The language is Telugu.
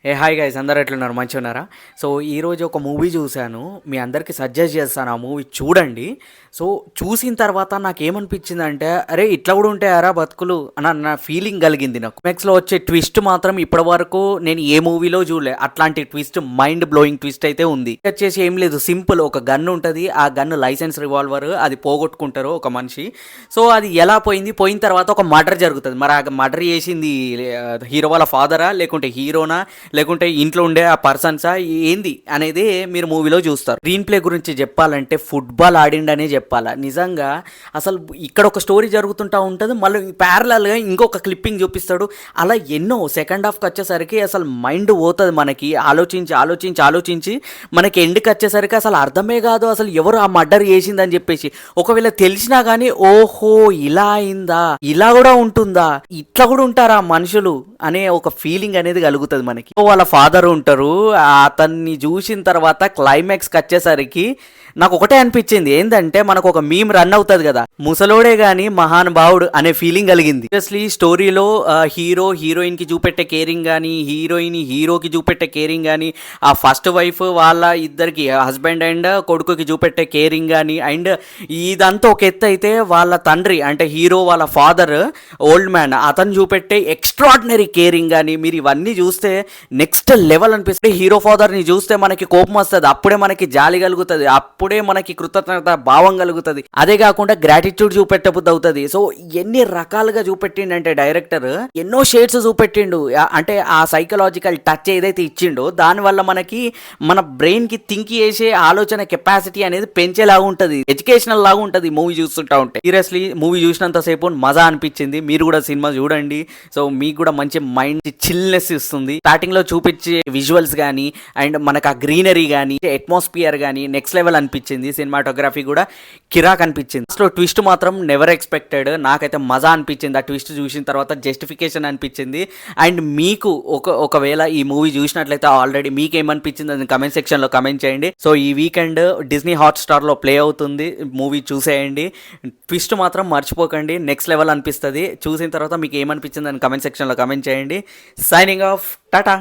హాయ్ గైస్, అందరు ఎట్లున్నారు? మంచిగా ఉన్నారా? సో ఈరోజు ఒక మూవీ చూశాను, మీ అందరికీ సజెస్ట్ చేస్తాను. ఆ మూవీ చూడండి. సో చూసిన తర్వాత నాకు ఏమనిపించిందంటే, అరే ఇట్లా కూడా ఉంటాయారా బతుకులు అన్న ఫీలింగ్ కలిగింది నాకు. నెక్స్ట్లో వచ్చే ట్విస్ట్ మాత్రం ఇప్పటి వరకు నేను ఏ మూవీలో చూడలే. అట్లాంటి ట్విస్ట్, మైండ్ బ్లోయింగ్ ట్విస్ట్ అయితే ఉంది. వచ్చేసి ఏం లేదు, సింపుల్. ఒక గన్ ఉంటుంది, ఆ గన్ లైసెన్స్ రివాల్వర్, అది పోగొట్టుకుంటారు ఒక మనిషి. సో అది ఎలా పోయిన తర్వాత ఒక మర్డర్ జరుగుతుంది. మరి ఆ మర్డర్ చేసింది హీరో వాళ్ళ ఫాదరా, లేకుంటే హీరోనా, లేకుంటే ఇంట్లో ఉండే ఆ పర్సన్సా, ఏంది అనేది మీరు మూవీలో చూస్తారు. స్క్రీన్ ప్లే గురించి చెప్పాలంటే ఫుట్బాల్ ఆడిండనే చెప్పాలా. నిజంగా అసలు ఇక్కడ ఒక స్టోరీ జరుగుతుంటా ఉంటుంది, మళ్ళీ ప్యారలల్గా ఇంకొక క్లిప్పింగ్ చూపిస్తాడు. అలా ఎన్నో సెకండ్ హాఫ్కి వచ్చేసరికి అసలు మైండ్ పోతుంది మనకి. ఆలోచించి మనకి ఎండ్కి వచ్చేసరికి అసలు అర్థమే కాదు అసలు ఎవరు ఆ మర్డర్ చేసిందని చెప్పేసి. ఒకవేళ తెలిసినా కానీ ఓహో ఇలా అయిందా, ఇలా కూడా ఉంటుందా, ఇట్లా కూడా ఉంటారా మనుషులు అనే ఒక ఫీలింగ్ అనేది కలుగుతుంది మనకి. వాళ్ళ ఫాదర్ ఉంటారు, అతన్ని చూసిన తర్వాత క్లైమాక్స్కి వచ్చేసరికి నాకు ఒకటే అనిపించింది ఏంటంటే, మనకు ఒక మీమ్ రన్ అవుతుంది కదా, ముసలోడే గాని మహానుభావుడు అనే ఫీలింగ్ కలిగింది. ఆబ్వియస్లీ స్టోరీలో హీరో హీరోయిన్ కి చూపెట్టే కేరింగ్ కానీ, హీరోయిన్ హీరోకి చూపెట్టే కేరింగ్ కానీ, ఆ ఫస్ట్ వైఫ్ వాళ్ళ ఇద్దరికి హస్బెండ్ అండ్ కొడుకుకి చూపెట్టే కేరింగ్ కానీ, అండ్ ఇదంతా ఒక ఎత్తు అయితే వాళ్ళ తండ్రి అంటే హీరో వాళ్ళ ఫాదర్ ఓల్డ్ మ్యాన్ అతను చూపెట్టే ఎక్స్ట్రాడినరీ కేరింగ్ కానీ, మీరు ఇవన్నీ చూస్తే నెక్స్ట్ లెవెల్ అనిపిస్తుంది. హీరో ఫాదర్ని చూస్తే మనకి కోపం వస్తుంది, అప్పుడే మనకి జాలి కలుగుతుంది, అప్పుడే మనకి కృతజ్ఞత భావం కలుగుతుంది. అదే కాకుండా గ్రాటిట్యూడ్ చూపెట్టబుద్ధి అవుతుంది. సో ఎన్ని రకాలుగా చూపెట్టిండంటే డైరెక్టర్ ఎన్నో షేడ్స్ చూపెట్టిండు. అంటే ఆ సైకలాజికల్ టచ్ ఏదైతే ఇచ్చిండో దానివల్ల మనకి మన బ్రెయిన్ కి థింక్ చేసే ఆలోచన కెపాసిటీ అనేది పెంచేలాగా ఉంటుంది, ఎడ్యుకేషనల్ లాగా ఉంటుంది మూవీ చూస్తుంటా ఉంటే. సీరియస్లీ మూవీ చూసినంత సేపు మజా అనిపించింది. మీరు కూడా సినిమా చూడండి. సో మీకు కూడా మంచి మైండ్ చిల్నెస్ ఇస్తుంది. స్టార్టింగ్ లో చూపించే విజువల్స్ కానీ, అండ్ మనకు ఆ గ్రీనరీ కానీ, అట్మాస్ఫియర్ కానీ నెక్స్ట్ లెవెల్ అనిపించింది. సినిమాటోగ్రఫీ కూడా కిరాక్ అనిపించింది. అసలు ట్విస్ట్ మాత్రం నెవర్ ఎక్స్పెక్టెడ్. నాకైతే మజా అనిపించింది ఆ ట్విస్ట్ చూసిన తర్వాత, జస్టిఫికేషన్ అనిపించింది. అండ్ మీకు ఒకవేళ ఈ మూవీ చూసినట్లయితే ఆల్రెడీ మీకు ఏమనిపించింది అని కమెంట్ సెక్షన్ లో కమెంట్ చేయండి. సో ఈ వీకెండ్ డిజ్నీ హాట్స్టార్ లో ప్లే అవుతుంది, మూవీ చూసేయండి. ట్విస్ట్ మాత్రం మర్చిపోకండి, నెక్స్ట్ లెవెల్ అనిపిస్తుంది. చూసిన తర్వాత మీకు ఏమనిపించింది అని కమెంట్ సెక్షన్ లో కమెంట్ చేయండి. Signing off, Tata.